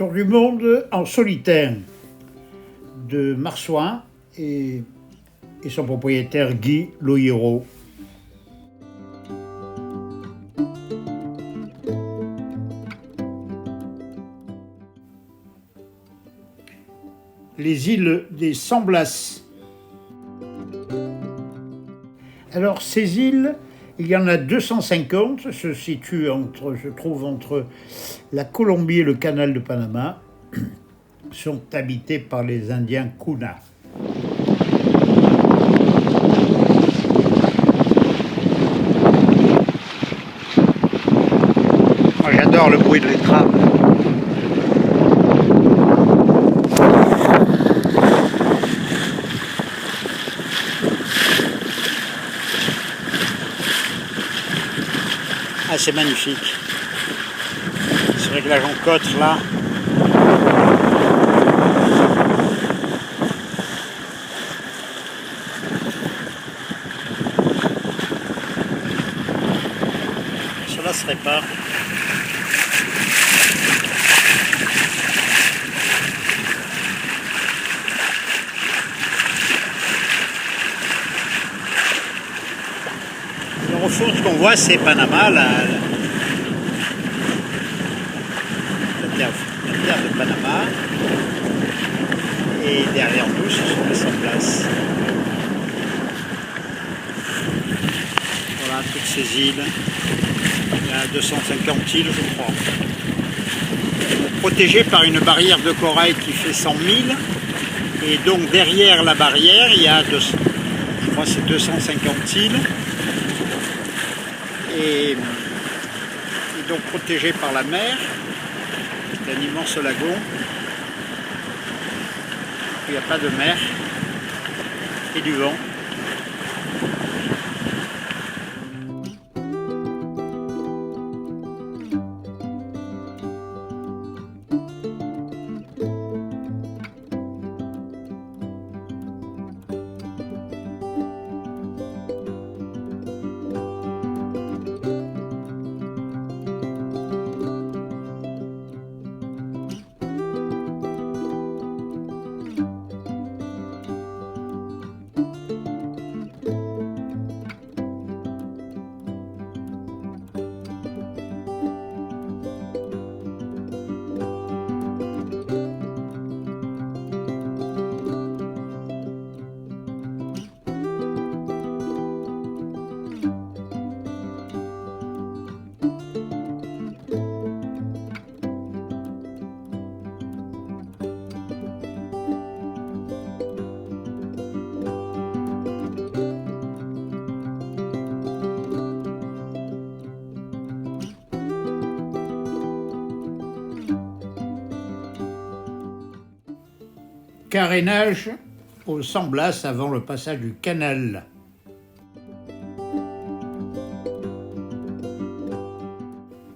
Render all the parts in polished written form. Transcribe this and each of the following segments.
Tour du monde en solitaire de Marsouin et son propriétaire Guy Loyero. Les îles des Samblas. Alors ces îles, il y en a 250, se situent entre la Colombie et le canal de Panama, sont habitées par les Indiens Kuna. Moi j'adore le bruit de l'étrave. Ah, c'est magnifique. C'est vrai que la Joncotte, là. Cela se répare. Au fond, ce qu'on voit, c'est Panama, la terre de Panama. Et derrière nous, ce sont les Samblas. Voilà, toutes ces îles. Il y a 250 îles, je crois. Protégées par une barrière de corail qui fait 100 000. Et donc, derrière la barrière, il y a, je crois, c'est 250 îles. Et donc protégé par la mer, c'est un immense lagon, il n'y a pas de mer et du vent. Carénage aux Samblas avant le passage du canal.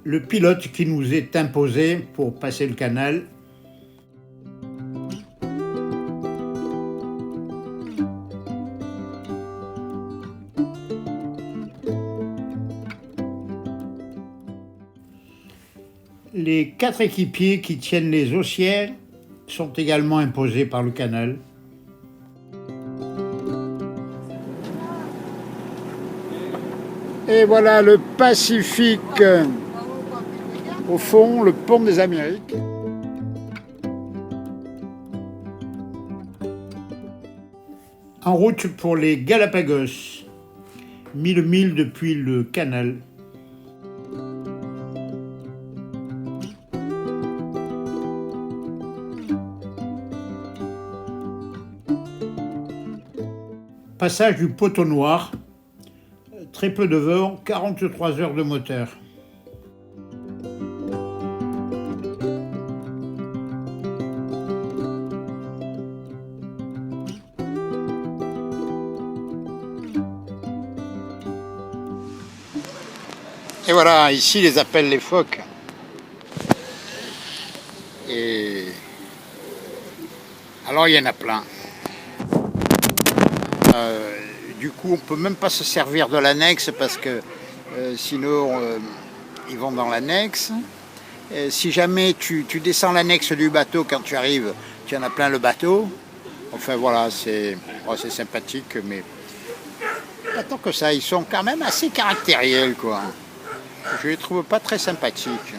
Le pilote qui nous est imposé pour passer le canal. Les 4 équipiers qui tiennent les haussières sont également imposés par le canal. Et voilà le Pacifique. Au fond, le pont des Amériques. En route pour les Galapagos. 1000 milles depuis le canal. Passage du Poteau Noir, très peu de vent, 43 heures de moteur. Et voilà, ici les appellent les phoques. Et alors il y en a plein. Du coup, on ne peut même pas se servir de l'annexe parce que sinon ils vont dans l'annexe. Si jamais tu descends l'annexe du bateau quand tu arrives, tu en as plein le bateau. Enfin voilà, c'est sympathique, mais pas tant que ça. Ils sont quand même assez caractériels, quoi. Je les trouve pas très sympathiques.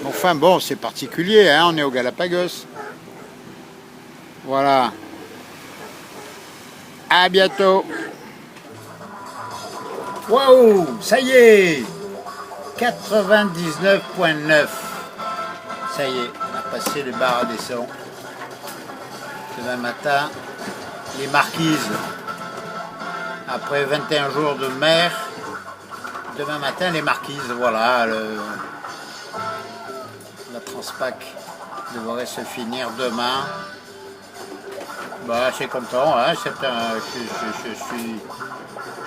Enfin bon, c'est particulier, hein, on est au Galapagos. Voilà. À bientôt. Waouh, ça y est, 99,9. Ça y est, on a passé les barres des sons. Demain matin, les Marquises. Après 21 jours de mer, demain matin, les Marquises. Voilà, la Transpac devrait se finir demain. Bah, je suis content, hein,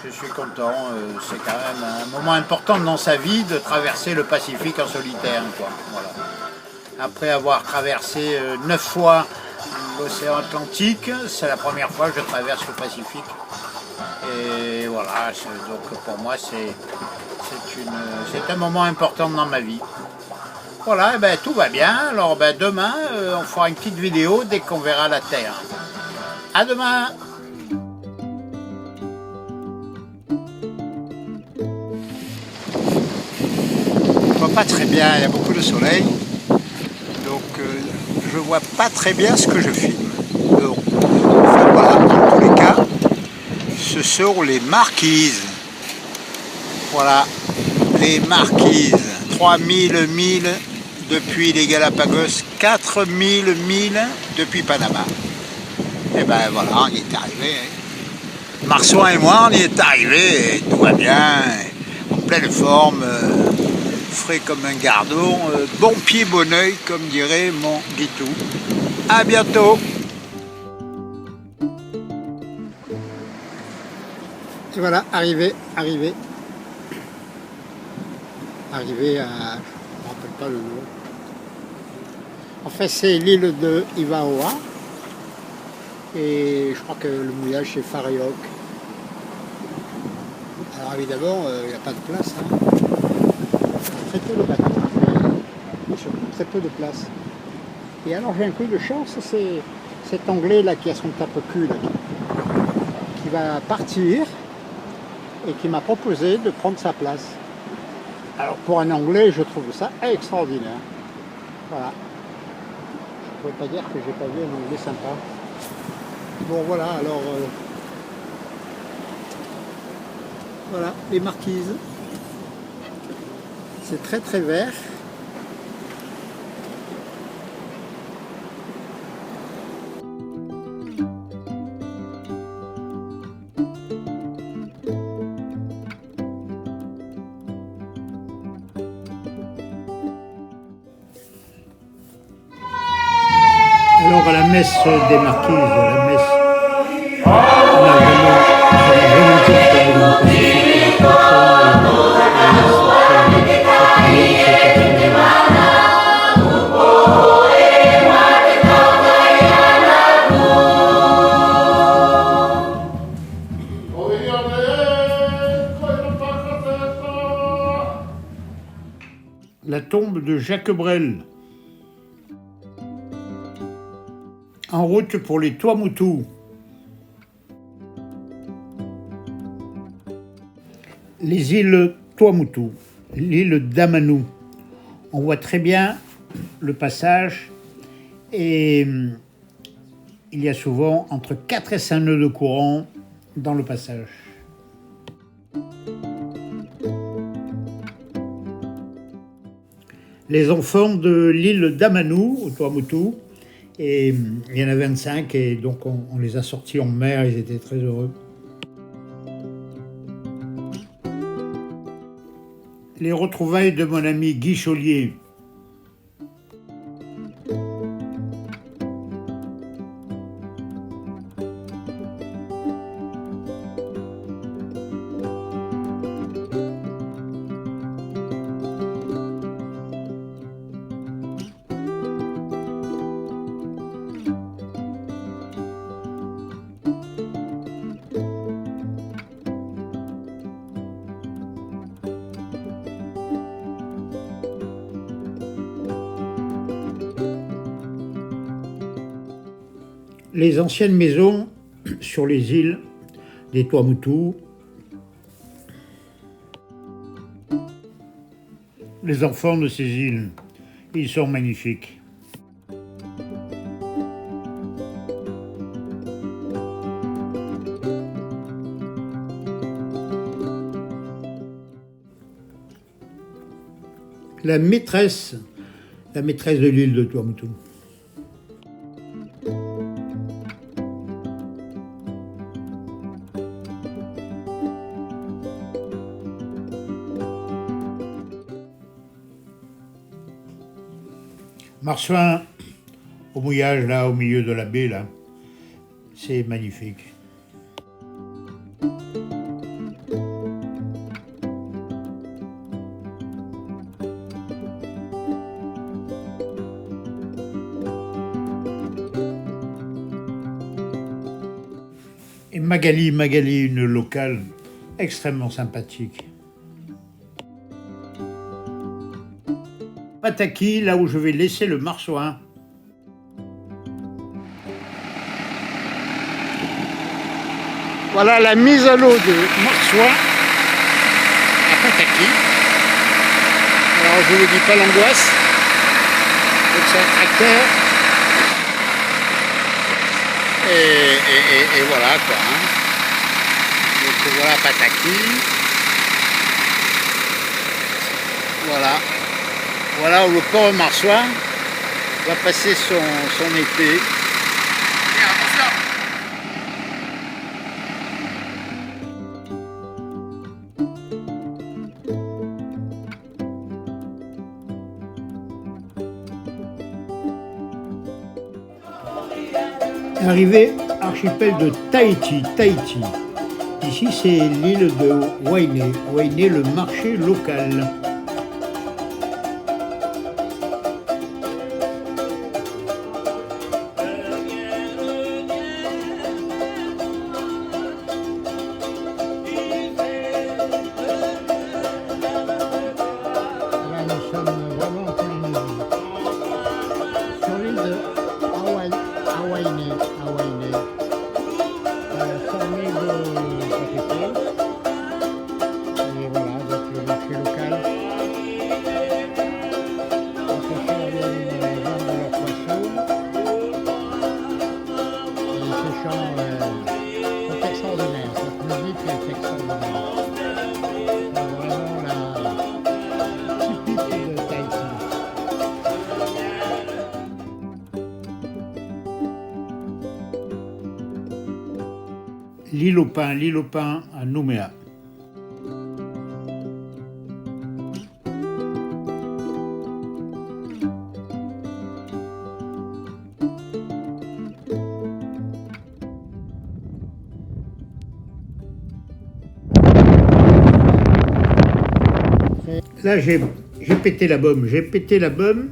je suis content. C'est quand même un moment important dans sa vie de traverser le Pacifique en solitaire, quoi. Voilà. Après avoir traversé 9 fois l'océan Atlantique, c'est la première fois que je traverse le Pacifique. Et voilà, donc pour moi c'est un moment important dans ma vie. Voilà, et ben, tout va bien. Alors ben, demain, on fera une petite vidéo dès qu'on verra la Terre. À demain! Je vois pas très bien, il y a beaucoup de soleil. Donc je vois pas très bien ce que je filme. Donc, enfin voilà, dans tous les cas, ce sont les Marquises. Voilà, les Marquises. 3000 milles depuis les Galapagos, 4000 milles depuis Panama. Et ben voilà, on y est arrivé. Marçois et moi, on y est arrivé, tout va bien, en pleine forme, frais comme un gardon, bon pied, bon oeil, comme dirait mon Guitou. À bientôt. Et voilà, arrivé à... Je ne me rappelle pas le nom. En fait, c'est l'île de Ivaoa. Et je crois que le mouillage c'est Farioc. Alors évidemment, il n'y a pas de place. Hein. Très peu de bateaux, mais surtout très peu de place. Et alors j'ai un coup de chance, c'est cet Anglais là qui a son tape-cul qui va partir et qui m'a proposé de prendre sa place. Alors pour un Anglais, je trouve ça extraordinaire. Voilà. Je ne pourrais pas dire que j'ai pas vu un Anglais sympa. Bon voilà, alors voilà les Marquises. C'est très très vert. Alors à la messe des Marquises, à la messe, on a vraiment dit dans le Pacifique, la tombe de Jacques Brel. En route pour les Tuamotu. Les îles Tuamotu, l'île d'Amanu. On voit très bien le passage et il y a souvent entre 4 et 5 nœuds de courant dans le passage. Les enfants de l'île d'Amanu, au Tuamotu, et il y en a 25 et donc on les a sortis en mer, ils étaient très heureux. Les retrouvailles de mon ami Guy Chaulier. les anciennes maisons sur les îles des Tuamotu. Les enfants de ces îles, ils sont magnifiques. La maîtresse de l'île de Tuamotu. Marsouin au mouillage, là, au milieu de la baie, là, c'est magnifique. Et Magali, une locale extrêmement sympathique. Pataki, là où je vais laisser le marsouin. Voilà la mise à l'eau de marsouin à Pataki. Alors je ne vous dis pas l'angoisse. Donc c'est un tracteur. Et voilà quoi. Hein. Donc voilà Pataki. Voilà. Voilà où le port marsouin va passer son été. Arrivé archipel de Tahiti. Ici c'est l'île de Wainé. Wainé, le marché local. L'île aux pins à Nouméa. Là, j'ai pété la bombe. J'ai pété la bombe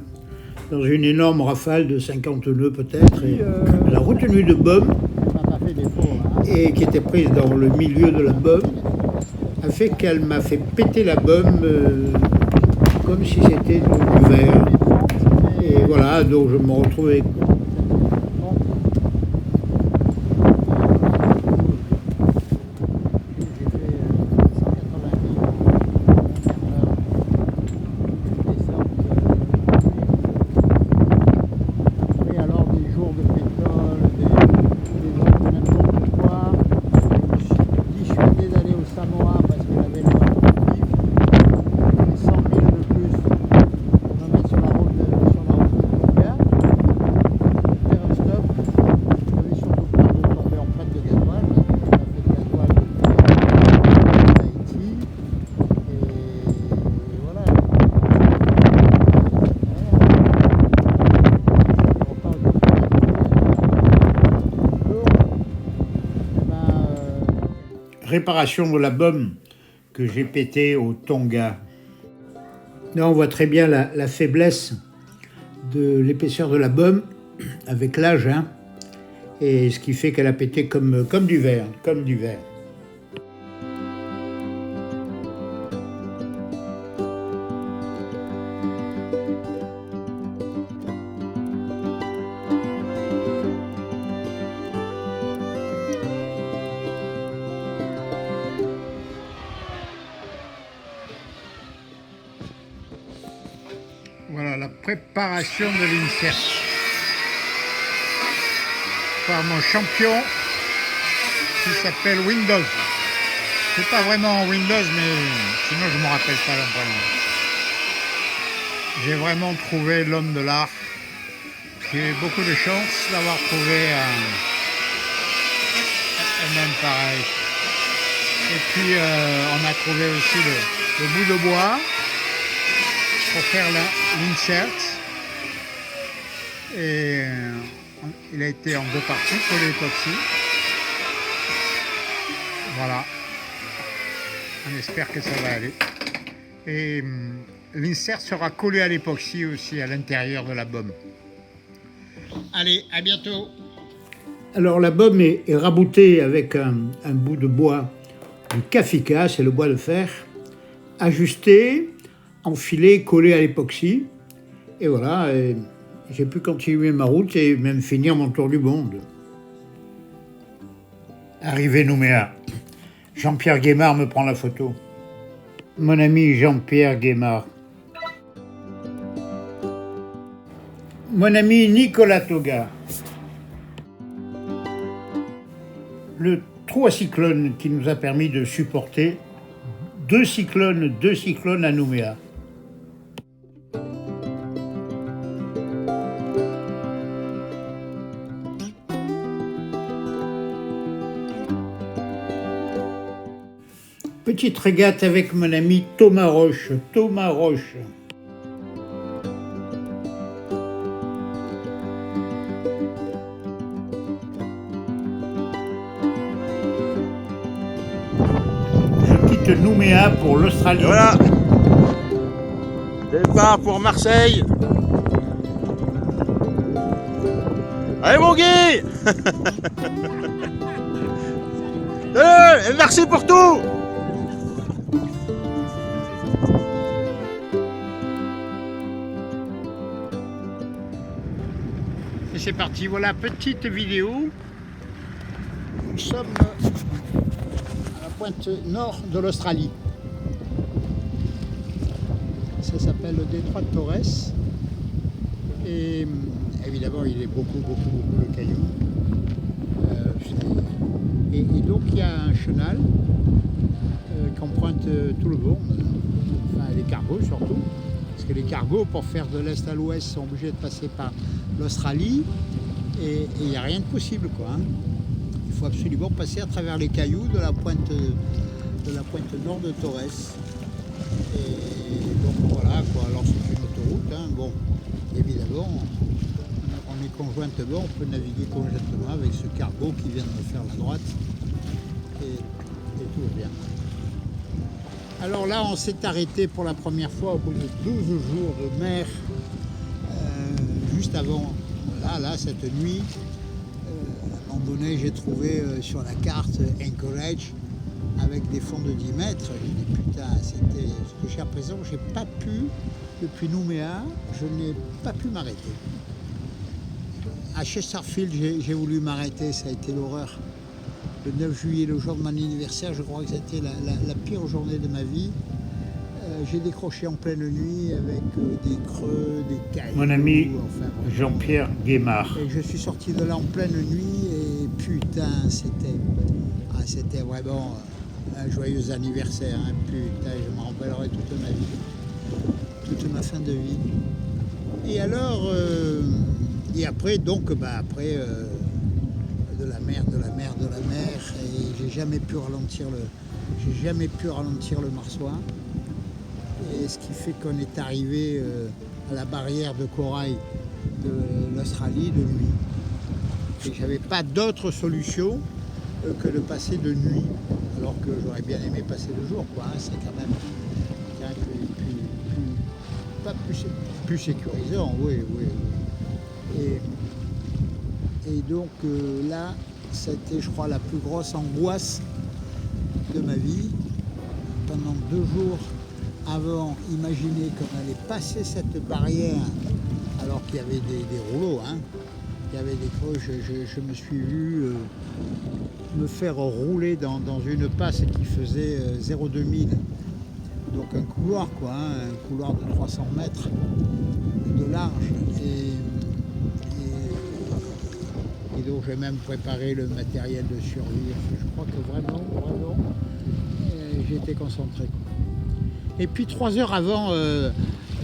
dans une énorme rafale de 50 nœuds peut-être. Et la retenue de bombe, et qui était prise dans le milieu de la bombe, a fait qu'elle m'a fait péter la bombe comme si c'était du verre. Et voilà, donc je me retrouvais. Réparation de la bombe que j'ai pétée au Tonga. Là, on voit très bien la faiblesse de l'épaisseur de la bombe avec l'âge, hein, et ce qui fait qu'elle a pété comme du verre, comme du verre. préparation de l'insert par mon champion qui s'appelle Windows. C'est pas vraiment Windows, mais sinon je me rappelle pas l'emprunt. J'ai vraiment trouvé l'homme de l'art. J'ai eu beaucoup de chance d'avoir trouvé un homme pareil. Et puis on a trouvé aussi le bout de bois pour faire l'insert. Et il a été en 2 parties, collé époxy. Voilà. On espère que ça va aller. Et l'insert sera collé à l'époxy aussi à l'intérieur de la baume. Allez, à bientôt. Alors la baume est raboutée avec un bout de bois du Cafica, c'est le bois de fer, ajusté, enfilé, collé à l'époxy. Et voilà, j'ai pu continuer ma route et même finir mon tour du monde. Arrivé Nouméa, Jean-Pierre Guémard me prend la photo. Mon ami Jean-Pierre Guémard. Mon ami Nicolas Toga. Le trou à cyclone qui nous a permis de supporter 2 cyclones à Nouméa. Petite régate avec mon ami Thomas Roche. Je quitte Nouméa pour l'Australie. Voilà. Départ pour Marseille. Allez mon Guy. Et merci pour tout. Et c'est parti, voilà, petite vidéo. Nous sommes à la pointe nord de l'Australie. Ça s'appelle le détroit de Torres. Et évidemment, il est beaucoup de cailloux. Et donc, il y a un chenal qui emprunte tout le monde. Enfin, les cargos surtout. Parce que les cargos, pour faire de l'est à l'ouest, sont obligés de passer par l'Australie. Et il n'y a rien de possible, quoi. Hein. Il faut absolument passer à travers les cailloux de la pointe nord de Torres. Et donc voilà, quoi. Alors c'est une autoroute. Hein. Bon, évidemment, on est conjointement, on peut naviguer conjointement avec ce cargo qui vient de me faire la droite. Et tout va bien. Alors là, on s'est arrêté pour la première fois au bout de 12 jours de mer, juste avant, là, cette nuit. À un moment donné, j'ai trouvé sur la carte Anchorage avec des fonds de 10 mètres. J'ai dit putain, c'était. Parce que jusqu'à présent, j'ai pas pu, depuis Nouméa, je n'ai pas pu m'arrêter. À Chesterfield, j'ai voulu m'arrêter, ça a été l'horreur. Le 9 juillet, le jour de mon anniversaire, je crois que c'était la pire journée de ma vie. J'ai décroché en pleine nuit avec des creux, des cailloux. Mon ami enfin, Jean-Pierre Guémard. Et je suis sorti de là en pleine nuit et putain, c'était vraiment un joyeux anniversaire. Hein. Putain, je m'en rappellerai toute ma vie, toute ma fin de vie. Et alors, et après, donc, après... de la mer, et j'ai jamais pu ralentir le marsouin. Et ce qui fait qu'on est arrivé à la barrière de corail de l'Australie de nuit. Et j'avais pas d'autre solution que de passer de nuit, alors que j'aurais bien aimé passer le jour, quoi. Hein. C'est quand même plus sécurisant, oui. Et donc là, c'était, je crois, la plus grosse angoisse de ma vie. Pendant 2 jours avant, imaginez qu'on allait passer cette barrière, alors qu'il y avait des rouleaux, hein. Il y avait des creux. Je me suis vu me faire rouler dans une passe qui faisait 0,2000. Donc un couloir, quoi, hein, un couloir de 300 mètres. de large. Et donc j'ai même préparé le matériel de survie. Je crois que vraiment, j'ai été concentré. Et puis 3 heures avant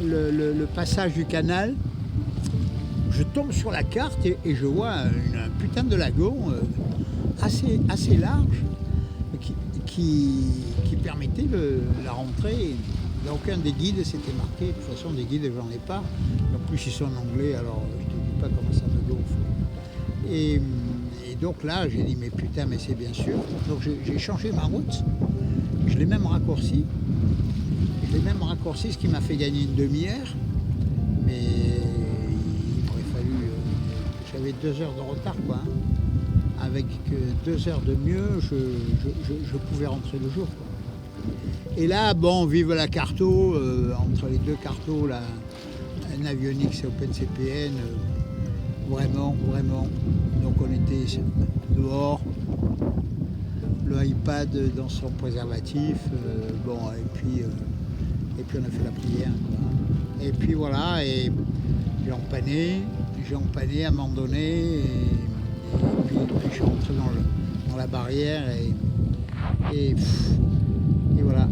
le passage du canal, je tombe sur la carte et je vois un putain de lagon assez large qui permettait la rentrée. Aucun des guides s'était marqué. De toute façon, des guides, j'en ai pas. En plus, ils sont en anglais, alors je te dis pas comment ça me gonfle. Et donc là, j'ai dit, mais putain, mais c'est bien sûr. Donc j'ai changé ma route. Je l'ai même raccourci. Ce qui m'a fait gagner une demi-heure. Mais il m'aurait fallu... j'avais 2 heures de retard, quoi. Hein. Avec 2 heures de mieux, je pouvais rentrer le jour, quoi. Et là, bon, vive la carto, entre les deux cartos, là, Navionics et OpenCPN, vraiment. Donc on était dehors, le iPad dans son préservatif, et puis on a fait la prière, quoi. Et puis voilà, et j'ai empanné à un moment donné, et puis je suis rentré dans la barrière, et voilà.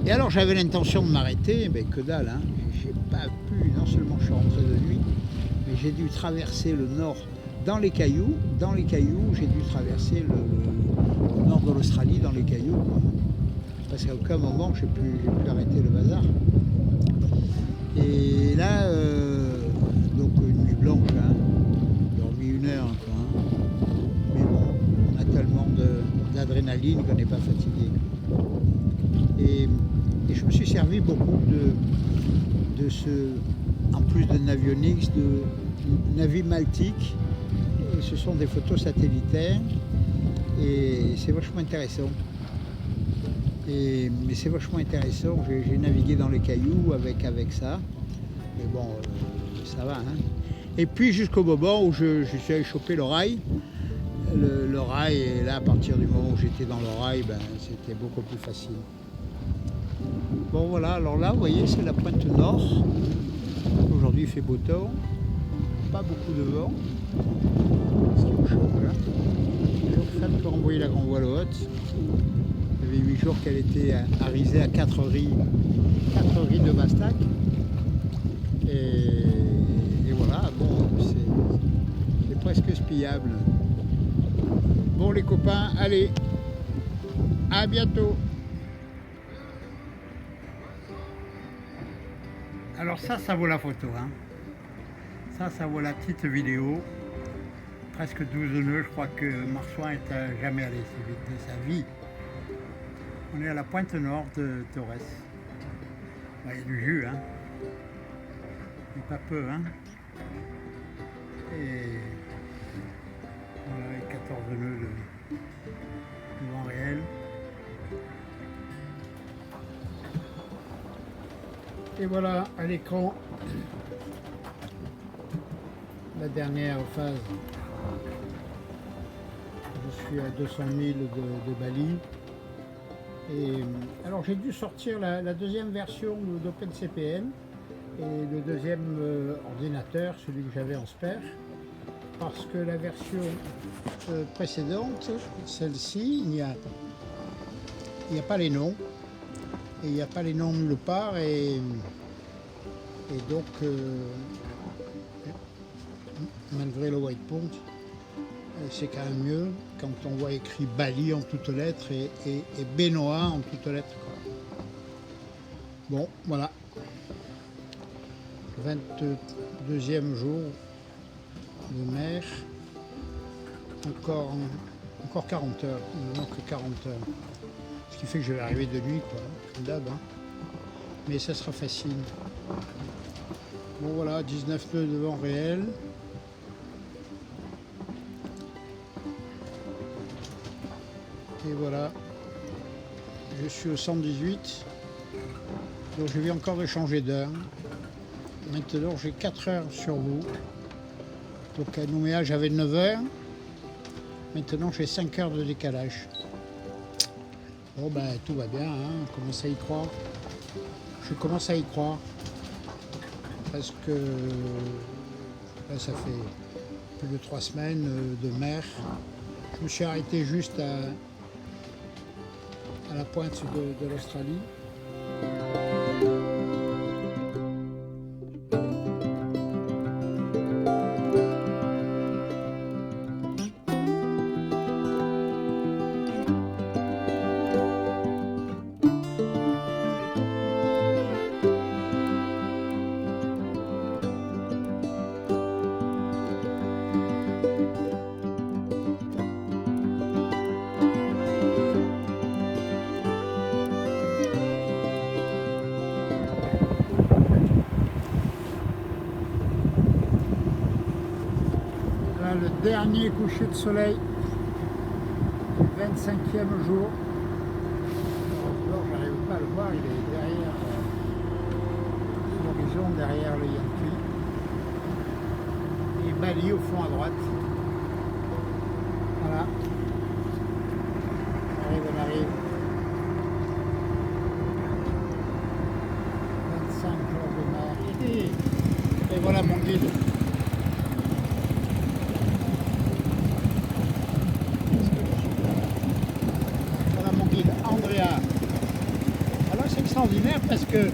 Et alors j'avais l'intention de m'arrêter, mais que dalle, hein. J'ai pas pu, non seulement je suis rentré de nuit, mais j'ai dû traverser le nord dans les cailloux, j'ai dû traverser le nord de l'Australie dans les cailloux, quoi. Parce qu'à aucun moment j'ai pu arrêter le bazar. Et là, donc une nuit blanche, hein, dormi 1 heure, quoi, hein. Mais bon, on a tellement d'adrénaline qu'on n'est pas fatigué. Et je me suis servi beaucoup de ce, en plus de Navionics, de Navimaltic. Et ce sont des photos satellitaires et c'est vachement intéressant. Mais c'est vachement intéressant, j'ai navigué dans les cailloux avec ça. Mais bon, ça va, hein. Et puis jusqu'au moment où je suis allé choper le rail. Le rail, et là à partir du moment où j'étais dans le rail, c'était beaucoup plus facile. Bon voilà, alors là vous voyez c'est la pointe nord. Aujourd'hui il fait beau temps, pas beaucoup de vent. Ce qui me choque là. Toujours femme pour envoyer la grande voile haute. Ça fait 8 jours qu'elle était arisée à 4 riz de Bastac. Et voilà, bon, c'est presque spiable. Bon les copains, allez, à bientôt. Alors ça vaut la photo, hein. Ça vaut la petite vidéo. Presque 12 nœuds, je crois que Marsouin n'est jamais allé si vite de sa vie. On est à la pointe nord de Torres. Il y a du jus, hein. Mais pas peu, hein. Et voilà, avec 14 nœuds de vent réel. Et voilà à l'écran la dernière phase. Je suis à 200 000 de Bali. Et alors j'ai dû sortir la deuxième version d'OpenCPN et le deuxième ordinateur, celui que j'avais en spare, parce que la version précédente, celle-ci, il n'y a pas les noms. Et il n'y a pas les noms nulle part et donc malgré le white point, c'est quand même mieux quand on voit écrit Bali en toutes lettres et Benoît en toutes lettres. Bon, voilà. 22e jour de mer. Encore 40 heures. Il me manque 40 heures. Ce qui fait que je vais arriver de nuit, quoi, comme d'hab. Hein. Mais ça sera facile. Bon voilà, 19 nœuds de vent réel. Et voilà, je suis au 118. Donc je viens encore de changer d'heure. Maintenant j'ai 4 heures sur vous. Donc à Nouméa j'avais 9 heures. Maintenant j'ai 5 heures de décalage. Bon tout va bien, hein. On commence à y croire. Je commence à y croire. presque, là, ça fait plus de 3 semaines de mer. Je me suis arrêté juste à la pointe de l'Australie. Là, le dernier coucher de soleil, 25e jour. Alors, j'arrive pas à le voir, il est derrière l'horizon, derrière le Yankee. Et Bali au fond à droite. Voilà. On arrive. 25 jours de mer. Et voilà mon guide. Andrea. Alors c'est extraordinaire parce que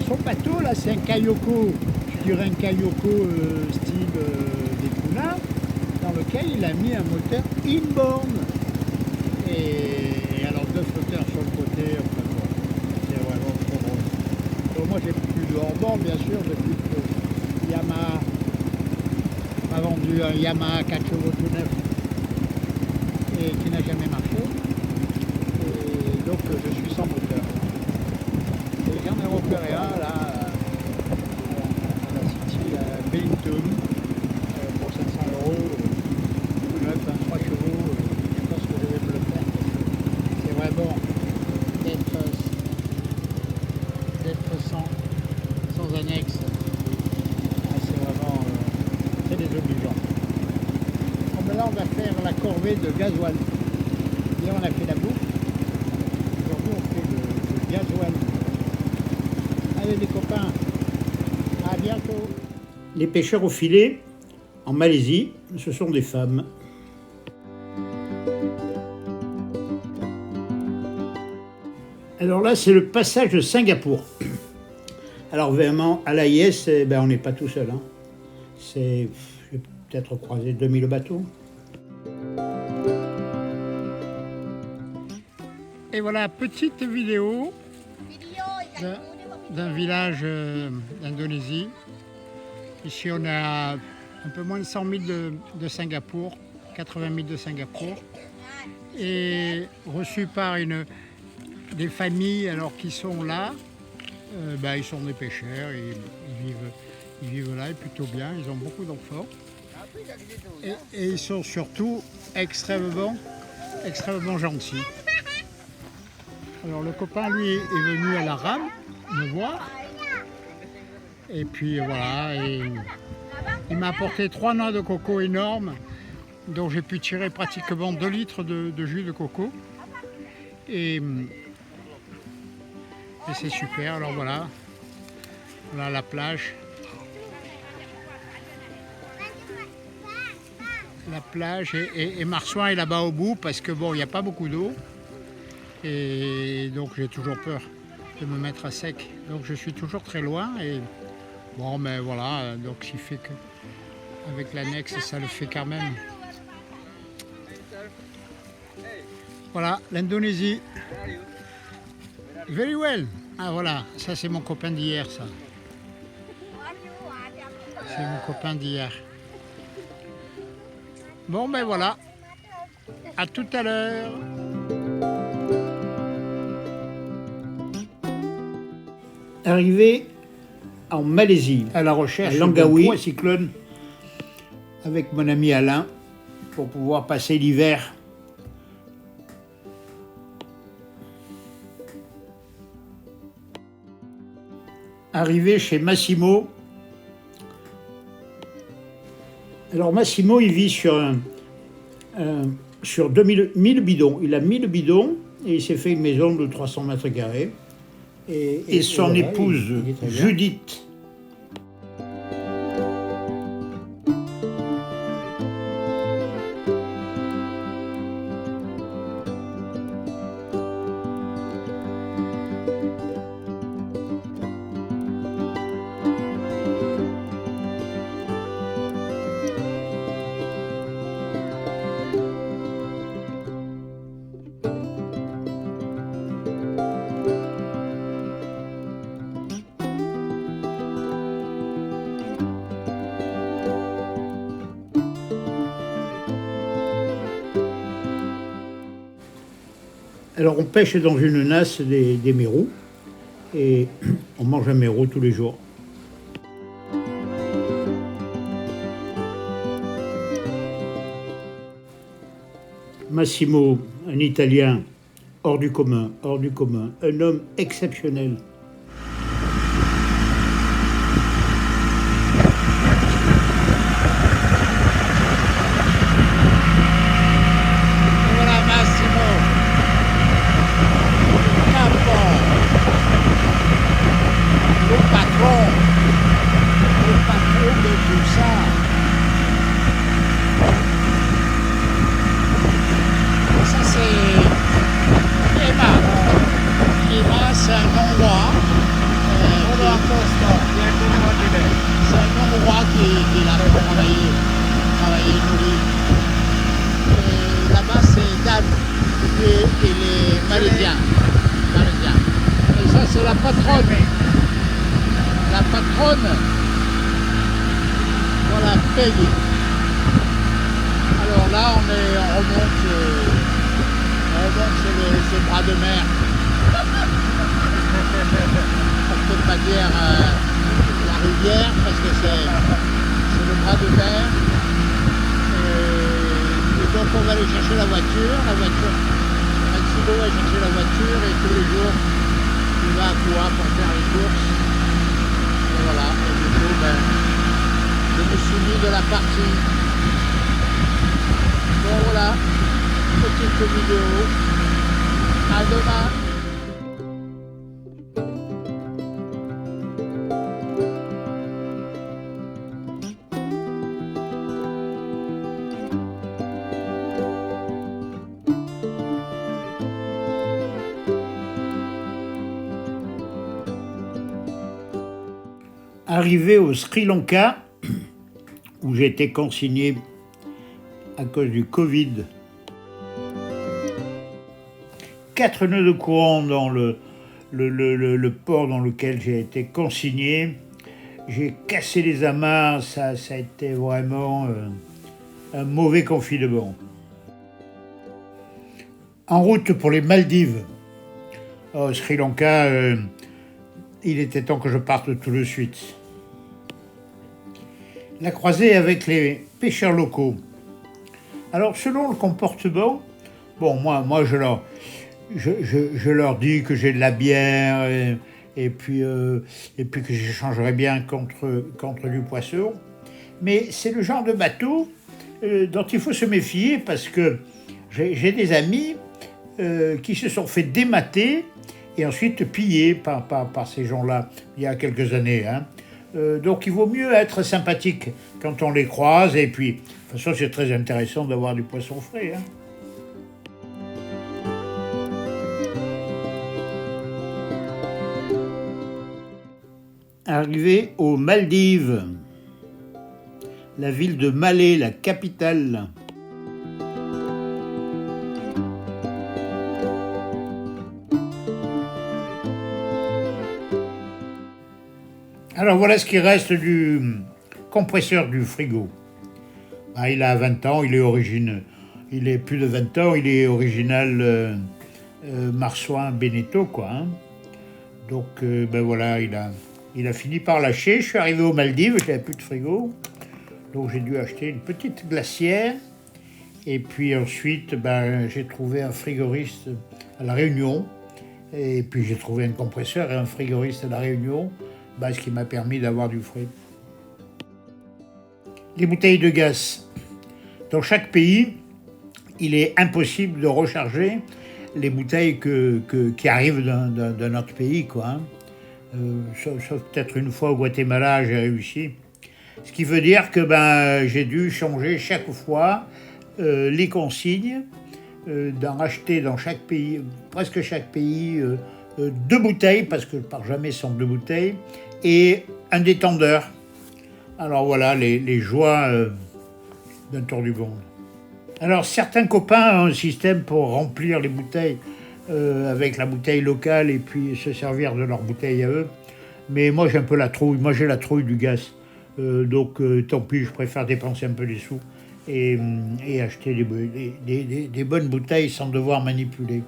son bateau là c'est un Kayoko, je dirais un Kayoko style des Kuna, dans lequel il a mis un moteur inboard. Et alors 2 flotteurs sur le côté, enfin bon, c'est vraiment trop drôle. Donc moi j'ai plus de hors-bord bien sûr depuis que Yamaha m'a vendu un Yamaha 4 chevaux tout neuf et qui n'a jamais marché. Donc je suis sans moteur. Et j'en ai repéré un là à la City à Bellington pour 500 €. Neuf, 3 chevaux. Je pense que je vais me le faire. C'est vraiment d'être sans annexe. C'est vraiment très désobligeant. Bon, maintenant on va faire la corvée de gasoil. Hier on a fait la boucle. Gasoil. Allez les copains, à bientôt. Les pêcheurs au filet, en Malaisie, ce sont des femmes. Alors là, c'est le passage de Singapour. Alors vraiment, à l'AIS, on n'est pas tout seul. Hein. J'ai peut-être croisé 2000 bateaux. Et voilà, petite vidéo d'un village d'Indonésie. Ici, on a un peu moins de 100 000 de Singapour, 80 000 de Singapour, et reçu par des familles alors qui sont là. Ils sont des pêcheurs, ils vivent là et plutôt bien, ils ont beaucoup d'enfants. Et ils sont surtout extrêmement gentils. Alors le copain, lui, est venu à la rame me voir. Et puis voilà, et il m'a apporté 3 noix de coco énormes, dont j'ai pu tirer pratiquement 2 litres de jus de coco. Et c'est super, alors voilà la plage. La plage et Marsouin est là-bas au bout parce que bon, il n'y a pas beaucoup d'eau. Et donc j'ai toujours peur de me mettre à sec. Donc je suis toujours très loin et bon mais voilà, donc ce qui fait que avec l'annexe ça le fait quand même. Voilà, l'Indonésie. Very well. Ah voilà, ça c'est mon copain d'hier ça. C'est mon copain d'hier. Bon ben voilà. À tout à l'heure. Arrivé en Malaisie, à la recherche d'un point cyclone avec mon ami Alain pour pouvoir passer l'hiver. Arrivé chez Massimo. Alors Massimo, il vit sur 1000 bidons. Il a 1000 bidons et il s'est fait une maison de 300 mètres carrés. et son voilà, épouse il est très bien. Judith. Alors on pêche dans une nasse des mérous et on mange un mérou tous les jours. Massimo, un Italien hors du commun, un homme exceptionnel. Voilà Massimo, capo, le patron de tout ça. Ça c'est Emma. Emma c'est un Hongrois. C'est un Hongrois qui l'a fait travailler nos livres. Et là-bas c'est Dan et les Malaisiens. Et ça c'est la patronne. La patronne, voilà Peggy. Alors là on remonte ce bras de mer. On ne peut pas dire la rivière parce que c'est le bras de mer. Et donc on va aller chercher la voiture. Maximo va chercher la voiture et tous les jours il va à Coua pour faire les courses. Et voilà, et du coup je me suis mis de la partie. Bon voilà, petite vidéo. À demain. Arrivé au Sri Lanka, où j'ai été consigné à cause du Covid, 4 nœuds de courant dans le port dans lequel j'ai été consigné. J'ai cassé les amarres, ça a été vraiment un mauvais confinement. En route pour les Maldives, au Sri Lanka, il était temps que je parte tout de suite. La croisée avec les pêcheurs locaux. Alors, selon le comportement, bon, moi je leur dis que j'ai de la bière et puis que j'échangerai bien contre du poisson. Mais c'est le genre de bateau dont il faut se méfier parce que j'ai des amis qui se sont fait démater et ensuite piller par ces gens-là il y a quelques années. Hein. Donc il vaut mieux être sympathique quand on les croise et puis de toute façon c'est très intéressant d'avoir du poisson frais. Hein. Arrivé aux Maldives, la ville de Malé, la capitale. Alors voilà ce qui reste du compresseur du frigo. Ah, il a 20 ans, il est plus de 20 ans, il est original Marsouin Beneteau, quoi. Hein. Donc voilà, il a fini par lâcher. Je suis arrivé aux Maldives, j'avais plus de frigo. Donc j'ai dû acheter une petite glacière. Et puis ensuite, j'ai trouvé un frigoriste à La Réunion. Et puis j'ai trouvé un compresseur et un frigoriste à La Réunion. Ce qui m'a permis d'avoir du frais. Les bouteilles de gaz. Dans chaque pays, il est impossible de recharger les bouteilles qui arrivent d'un autre pays, quoi. Hein. Sauf peut-être une fois au Guatemala, j'ai réussi. Ce qui veut dire que j'ai dû changer chaque fois les consignes, d'en racheter dans chaque pays, presque chaque pays, 2 bouteilles, parce que par jamais sans 2 bouteilles, et un détendeur. Alors voilà, les joies d'un tour du monde. Alors certains copains ont un système pour remplir les bouteilles avec la bouteille locale et puis se servir de leur bouteille à eux. Mais moi j'ai un peu la trouille, moi j'ai la trouille du gaz. Donc tant pis, je préfère dépenser un peu les sous et acheter des bonnes bouteilles sans devoir manipuler.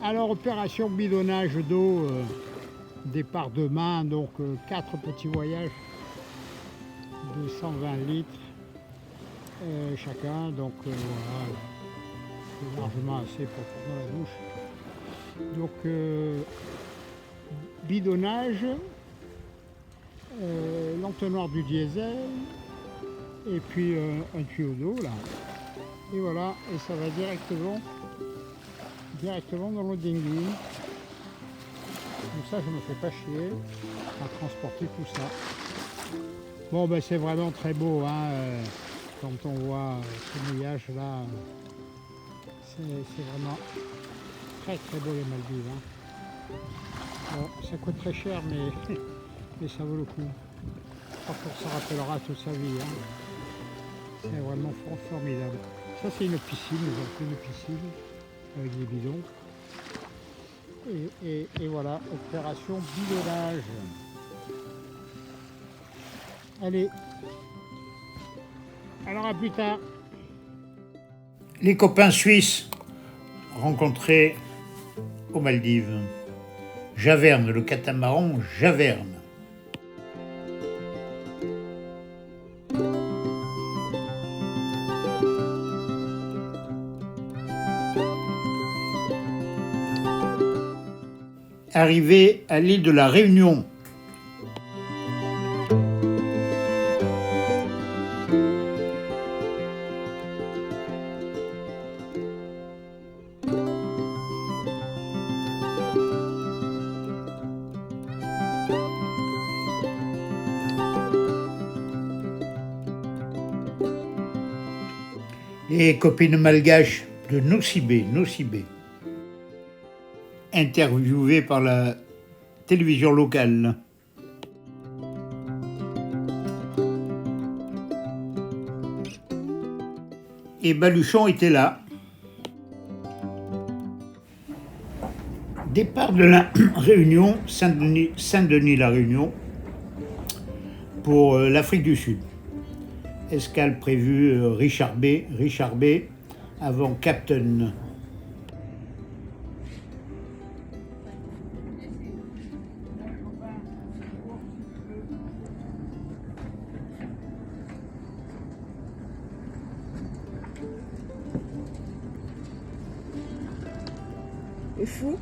Alors, opération bidonnage d'eau, départ demain, donc 4 petits voyages de 120 litres chacun, donc voilà, c'est largement assez pour prendre la douche. Donc, bidonnage, l'entonnoir du diesel, et puis un tuyau d'eau là, et voilà, et ça va directement dans le dinghy. Comme ça, je me fais pas chier à transporter tout ça. Bon, ben c'est vraiment très beau, hein, quand on voit ce mouillage là. C'est vraiment très beau les Maldives. Hein. Bon, ça coûte très cher, mais ça vaut le coup. Je crois qu'on s'en rappellera toute sa vie. Hein. C'est vraiment formidable. Ça, c'est une piscine, ils ont fait une piscine avec des bidons. Et voilà, opération bidonnage. Allez, alors à plus tard. Les copains suisses rencontrés aux Maldives. Javerne, le catamaran Javerne. Arrivé à l'île de la Réunion. Les copines malgaches de Nosy Be, interviewées par la télévision locale. Et Baluchon était là. Départ de la Réunion, Saint-Denis-la Réunion, pour l'Afrique du Sud. Escale prévue Richard Bay, avant Captain. C'est fou.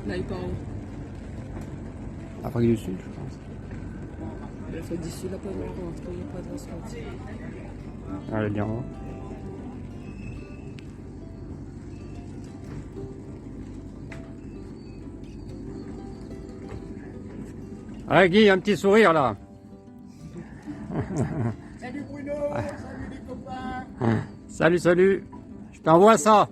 Là, il part où? Afrique du Sud, je pense. L'Afrique du Sud n'a pas de rencontre, il n'y a pas de ressenti. Allez, bien. Ah Guy, un petit sourire là. Salut Bruno, salut les copains. Salut, salut. Je t'envoie ça.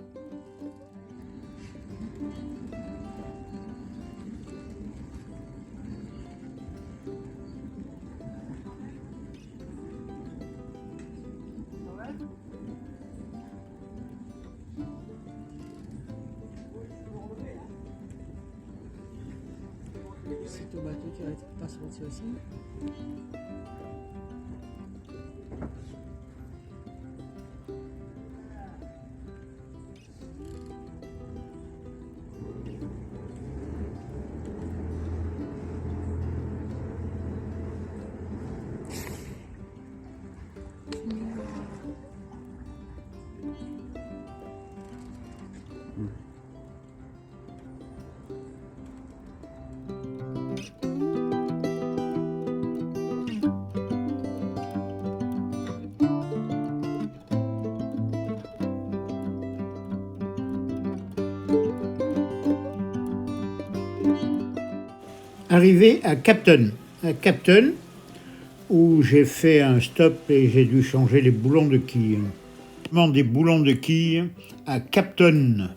C'est au bateau qui aurait pas sorti aussi. Arrivé à Capton, où j'ai fait un stop et j'ai dû changer les boulons de quille. Des boulons de quille à Capton.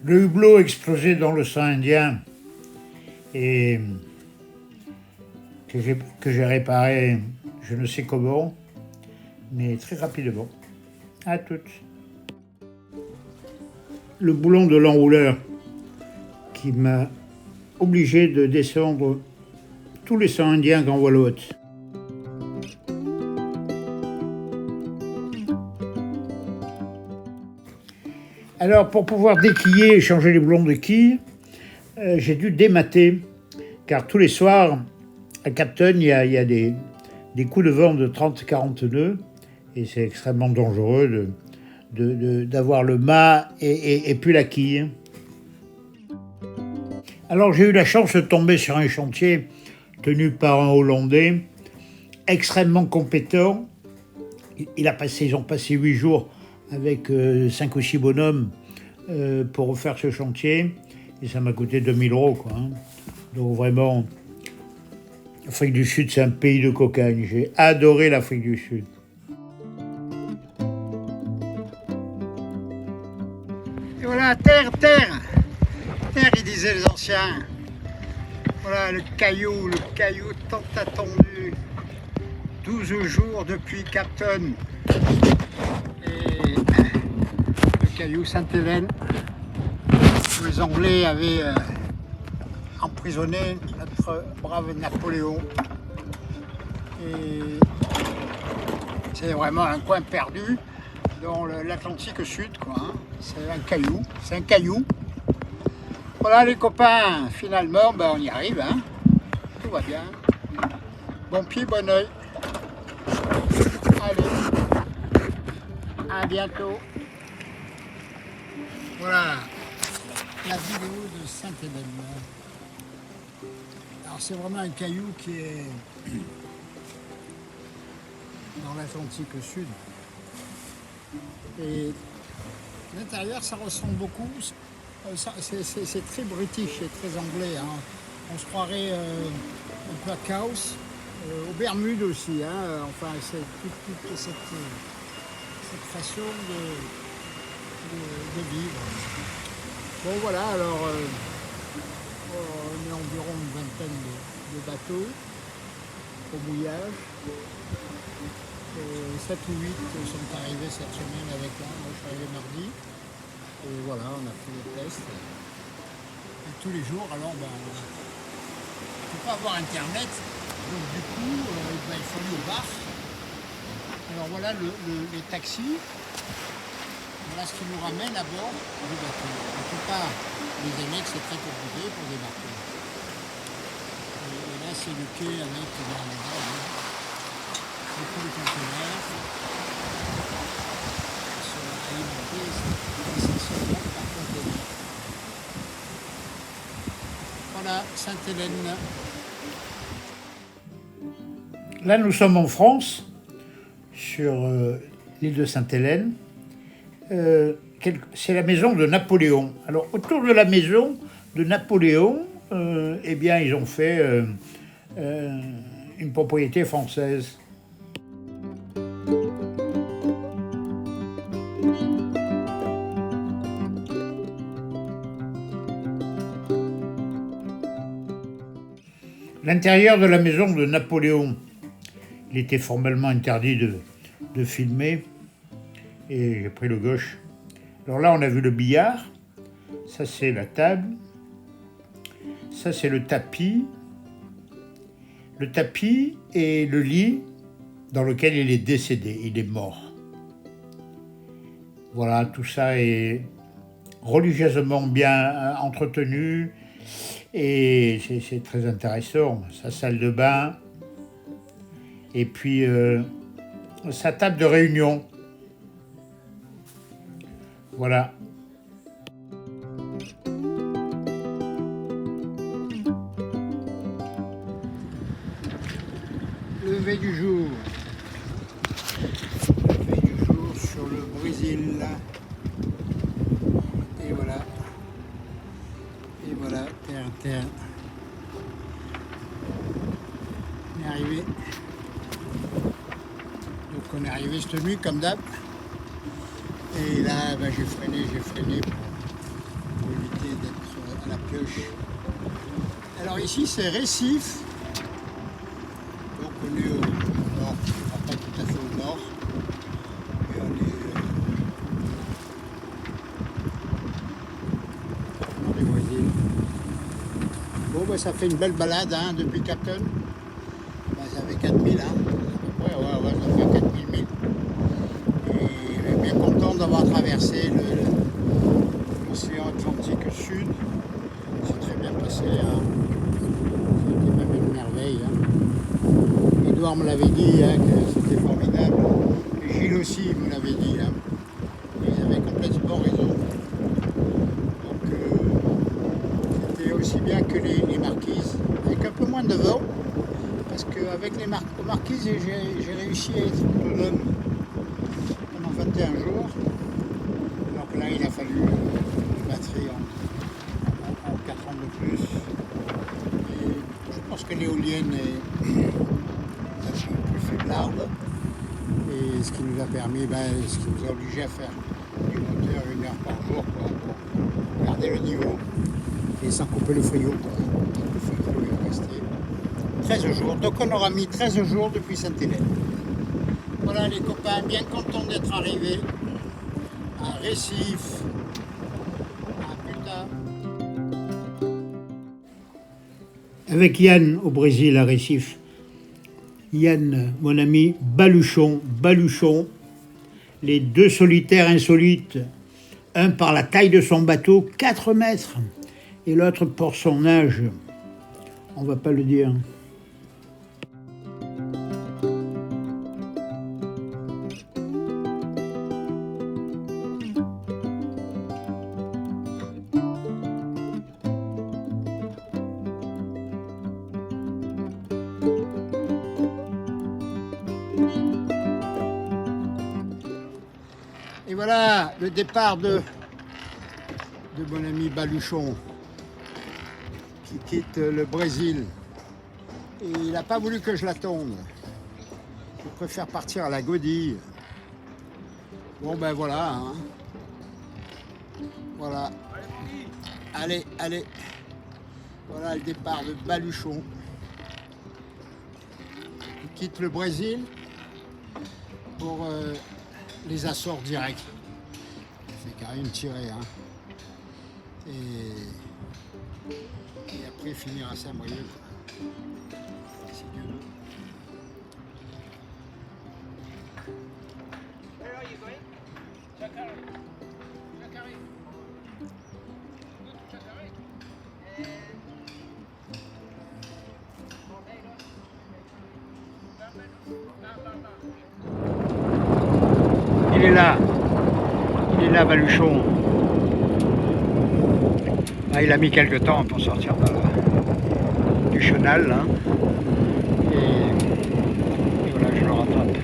Le hublot explosé dans l'océan Indien et que j'ai réparé, je ne sais comment, mais très rapidement. À toutes. Le boulon de l'enrouleur qui m'a obligé de descendre tous les sangs indiens qu'envoie l'hôte. Alors, pour pouvoir déquiller et changer les boulons de quille, j'ai dû démater, car tous les soirs, à Capton, il y a des coups de vent de 30-40 nœuds, et c'est extrêmement dangereux d'avoir le mât et puis la quille. Alors, j'ai eu la chance de tomber sur un chantier tenu par un Hollandais, extrêmement compétent. Ils ont passé 8 jours avec 5 ou 6 bonhommes pour refaire ce chantier. Et ça m'a coûté 2000 €, quoi, hein. Donc vraiment, l'Afrique du Sud, c'est un pays de cocagne. J'ai adoré l'Afrique du Sud. Et voilà, terre, ils disaient les anciens. Voilà le caillou tant attendu. 12 jours depuis Capton. Et le caillou Sainte-Hélène, où les Anglais avaient emprisonné notre brave Napoléon. Et c'est vraiment un coin perdu dans l'Atlantique Sud, quoi, hein. C'est un caillou. Voilà les copains, finalement, on y arrive, hein. Tout va bien. Bon pied, bon oeil. Allez, à bientôt. Voilà la vidéo de Sainte-Hélène. Alors c'est vraiment un caillou qui est dans l'Atlantique Sud. Et l'intérieur, ça ressemble beaucoup. C'est très british et très anglais, hein. On se croirait un peu à Chaos, aux Bermudes aussi, hein. Enfin, c'est toute cette façon de vivre. Bon voilà, alors on est environ une vingtaine de bateaux au mouillage. 7 ou 8 sont arrivés cette semaine avec moi. Moi je suis arrivé mardi. Et voilà, on a fait les tests. Et tous les jours, alors on ne peut pas avoir internet. Donc du coup, il faut aller au bar. Alors voilà les taxis. Voilà ce qui nous ramène à bord du bateau. En tout cas, les annexes, c'est très compliqué pour débarquer. Et là, c'est le quai avec beaucoup de conteneurs qui sont alimentés essentiellement par conteneurs. Voilà, Sainte-Hélène. Là, nous sommes en France, sur l'île de Sainte-Hélène. C'est la maison de Napoléon. Alors, autour de la maison de Napoléon, eh bien, ils ont fait une propriété française. L'intérieur de la maison de Napoléon, il était formellement interdit de filmer, et j'ai pris le gauche. Alors là, on a vu le billard, ça c'est la table, ça c'est le tapis et le lit dans lequel il est décédé, il est mort. Voilà, tout ça est religieusement bien entretenu et c'est très intéressant. Sa salle de bain et puis sa table de réunion. Voilà. Lever du jour. Lever du jour sur le Brésil. Et voilà. Et voilà, terre. On est arrivé. Donc on est arrivé cette nuit comme d'hab. Et là, ben, j'ai freiné pour éviter d'être à la pioche. Alors ici, c'est Récif. Donc on est au nord, enfin, pas tout à fait au nord. Mais on est dans les voisines. Bon, ben, ça fait une belle balade hein, depuis Capton. Ben, ça fait 4000, hein. Ouais, ça fait 4000 milles. Bien content d'avoir traversé l'océan Atlantique Sud. C'est très bien passé. Hein. C'était même une merveille. Hein. Edouard me l'avait dit hein, que c'était formidable. Et Gilles aussi me l'avait dit. Hein. Ils avaient complètement raison. Donc c'était aussi bien que les marquises. Avec un peu moins de vent. Parce qu'avec les marquises, j'ai réussi à être autonome. 21 jours, donc là il a fallu une batterie en 4 ans de plus. Et je pense que l'éolienne est plus faiblarde et ce qui nous a permis, ce qui nous a obligé à faire du moteur 1 heure par jour pour garder le niveau et sans couper le frigo. Le frigo est resté 13 jours, donc on aura mis 13 jours depuis Sainte-Hélène. Voilà les copains, bien contents d'être arrivés à Récif. À plus tard. Avec Yann au Brésil, à Récif. Yann, mon ami, Baluchon, les deux solitaires insolites, un par la taille de son bateau, 4 mètres, et l'autre pour son âge, on va pas le dire. Et voilà le départ de mon ami Baluchon qui quitte le Brésil. Et il n'a pas voulu que je l'attende. Je préfère partir à la godille. Bon ben voilà. Hein. Voilà. Allez. Voilà le départ de Baluchon. Il quitte le Brésil pour les Açores directs. C'est carré une tirée. Hein. Et après finir à Saint-Brieuc. Si Dieu veut. Where are you going? Chacaré. Chacaré. Go to Chacaré. à Baluchon. Ah, il a mis quelques temps pour sortir du chenal. Là. Et voilà, je le rattrape.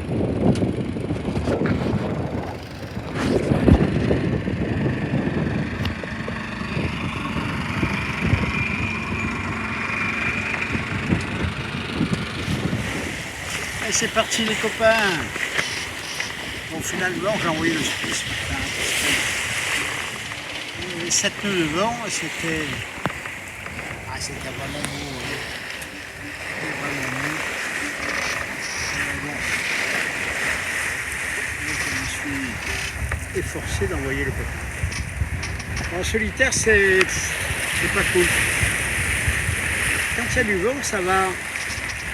Et c'est parti les copains. Bon, finalement, j'ai envoyé le ski ce matin. Les 7 nœuds de vent, c'était vraiment beau. C'était vraiment beau. Bon. Donc, je me suis efforcé d'envoyer le copain. En solitaire, c'est pas cool. Quand il y a du vent, ça va.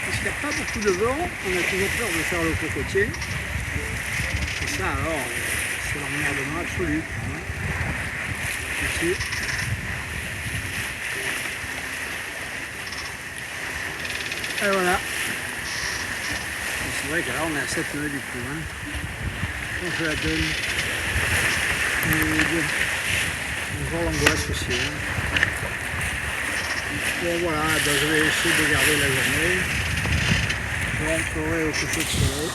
Parce qu'il n'y a pas beaucoup de vent, on a toujours peur de faire le cocotier. Et ça, alors, c'est l'emmerdement absolu. Hein. Ici. Et voilà. Et c'est vrai que là, on est à 7 nœuds du coup. Hein. Donc je la donne. Bonjour l'angoisse aussi. Hein. Bon voilà, ben, je vais essayer de garder la journée. Je rentrerai au coucher de soleil.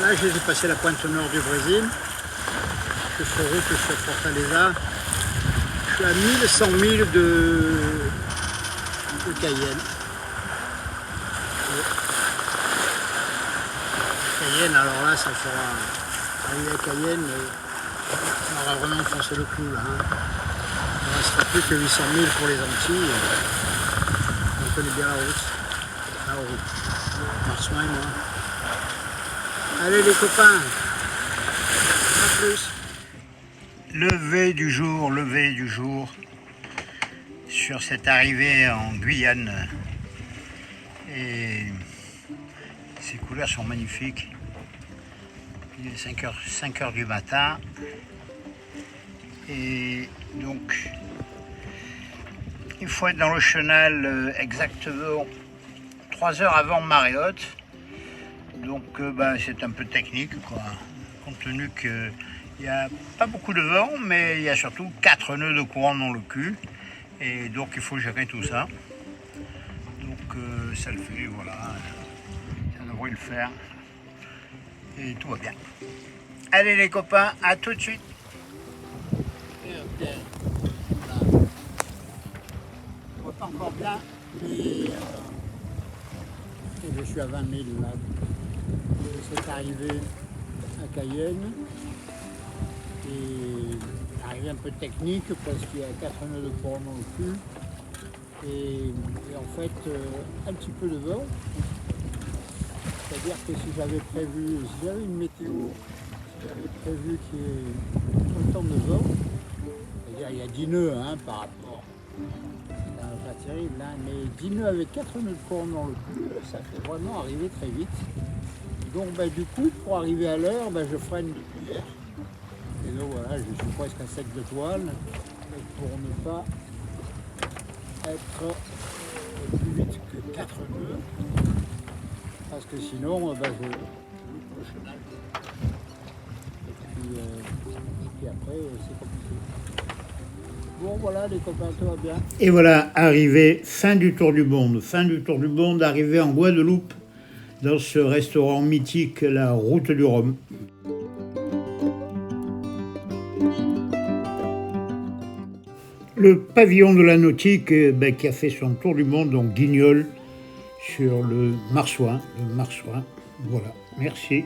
Là, je les ai passé la pointe nord du Brésil. Je suis route sur Fortaleza. Je suis à 1100 milles de Cayenne. Cayenne, alors là, ça fera arriver à Cayenne. On aura vraiment foncé le clou là. Hein. Il ne restera plus que 800 000 pour les Antilles. On connaît bien la route. La route. Marsouin et moi. Allez les copains. À plus. Lever du jour sur cette arrivée en Guyane. Et ces couleurs sont magnifiques. Il est 5 heures du matin. Et donc, il faut être dans le chenal exactement 3 heures avant marée haute. Donc, c'est un peu technique, quoi. Compte tenu qu'il n'y a pas beaucoup de vent, mais il y a surtout 4 nœuds de courant dans le cul. Et donc, il faut gérer tout ça. Donc, ça le fait, voilà. Ça devrait le faire. Et tout va bien. Allez les copains, à tout de suite. On voit pas encore bien, et je suis à 20 000 là. C'est arrivé à Cayenne et arrivé un peu technique parce qu'il y a 4 nœuds de courant dans le cul et en fait un petit peu de vent. C'est-à-dire que si j'avais une météo, si j'avais prévu qu'il y ait autant de vent, c'est-à-dire il y a 10 nœuds hein, par rapport, c'est pas terrible, hein, mais 10 nœuds avec 4 nœuds de courant dans le cul, ça fait vraiment arriver très vite. Donc du coup, pour arriver à l'heure, je freine de cuillère. Et donc voilà, je suis presque à 7 de toile pour ne pas être plus vite que 4 nœuds. Parce que sinon, je loupe le chenal. Et puis après, c'est compliqué. Bon, voilà, les copains, tout va bien. Et voilà, arrivé, fin du tour du monde, arrivé en Guadeloupe, dans ce restaurant mythique, la Route du Rhum. Le pavillon de la nautique qui a fait son tour du monde, donc Guignol, sur le Marsouin. Voilà, merci.